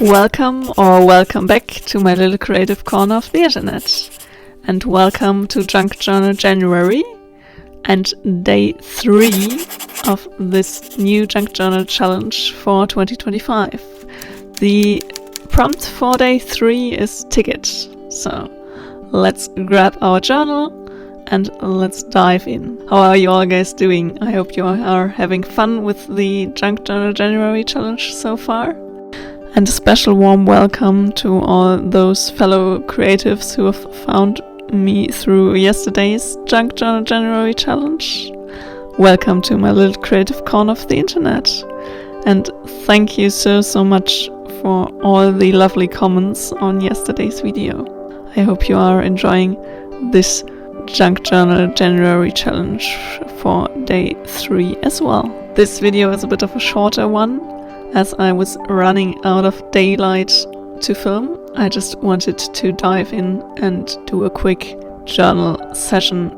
Welcome or welcome back to my little creative corner of the internet. And welcome to Junk Journal January and day 3 of this new Junk Journal challenge for 2025. The prompt for day 3 is ticket. So let's grab our journal and let's dive in. How are you all guys doing? I hope you are having fun with the Junk Journal January challenge so far. And a special warm welcome to all those fellow creatives who have found me through yesterday's Junk Journal January challenge. Welcome to my little creative corner of the internet. And thank you so much for all the lovely comments on yesterday's video. I hope you are enjoying this Junk Journal January challenge for day 3 as well. This video is a bit of a shorter one, as I was running out of daylight to film. I just wanted to dive in and do a quick journal session.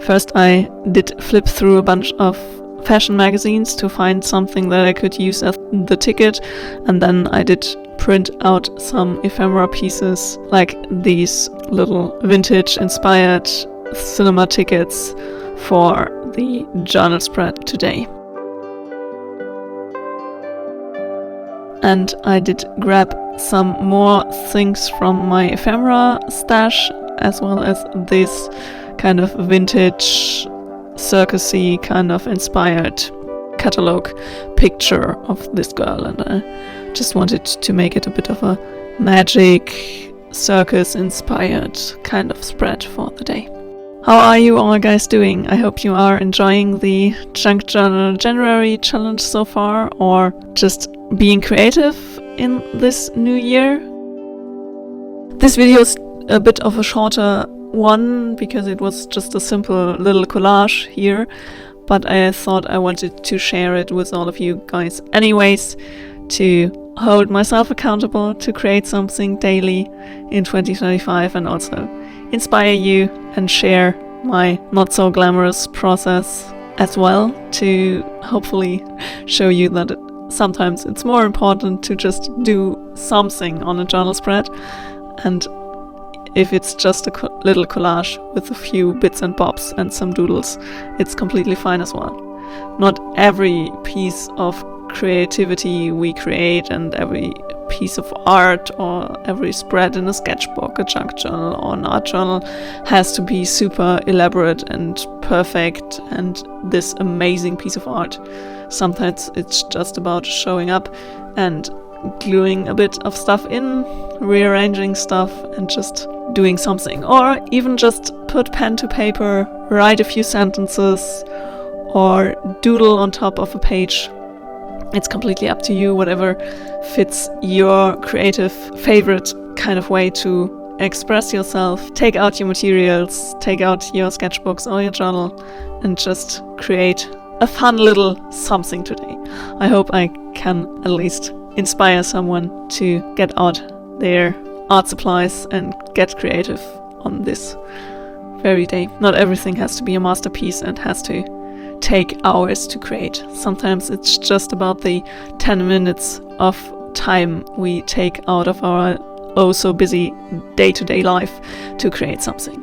First I did flip through a bunch of fashion magazines to find something that I could use as the ticket, and then I did print out some ephemera pieces like these little vintage inspired cinema tickets for the journal spread today. And I did grab some more things from my ephemera stash, as well as this kind of vintage circusy kind of inspired catalog picture of this girl, and I just wanted to make it a bit of a magic circus inspired kind of spread for the day. How are you all guys doing? I hope you are enjoying the Junk Journal January challenge so far, or just being creative in this new year. This video is a bit of a shorter one because it was just a simple little collage here, but I thought I wanted to share it with all of you guys anyways, to hold myself accountable to create something daily in 2025 and also inspire you and share my not so glamorous process as well, to hopefully show you that sometimes it's more important to just do something on a journal spread, and if it's just a little collage with a few bits and bobs and some doodles, it's completely fine as well. Not every piece of creativity we create and every piece of art or every spread in a sketchbook, a junk journal or an art journal has to be super elaborate and perfect and this amazing piece of art. Sometimes it's just about showing up and gluing a bit of stuff in, rearranging stuff and just doing something, or even just put pen to paper, write a few sentences or doodle on top of a page. It's completely up to you, whatever fits your creative favorite kind of way to express yourself. Take out your materials, take out your sketchbooks or your journal and just create a fun little something today. I hope I can at least inspire someone to get out their art supplies and get creative on this very day. Not everything has to be a masterpiece and has to take hours to create. Sometimes it's just about the 10 minutes of time we take out of our oh so busy day-to-day life to create something.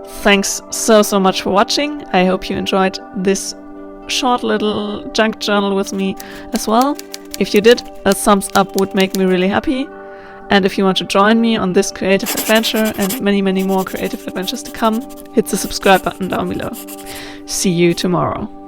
Thanks so much for watching. I hope you enjoyed this short little junk journal with me as well. If you did, a thumbs up would make me really happy. And if you want to join me on this creative adventure and many more creative adventures to come, hit the subscribe button down below. See you tomorrow.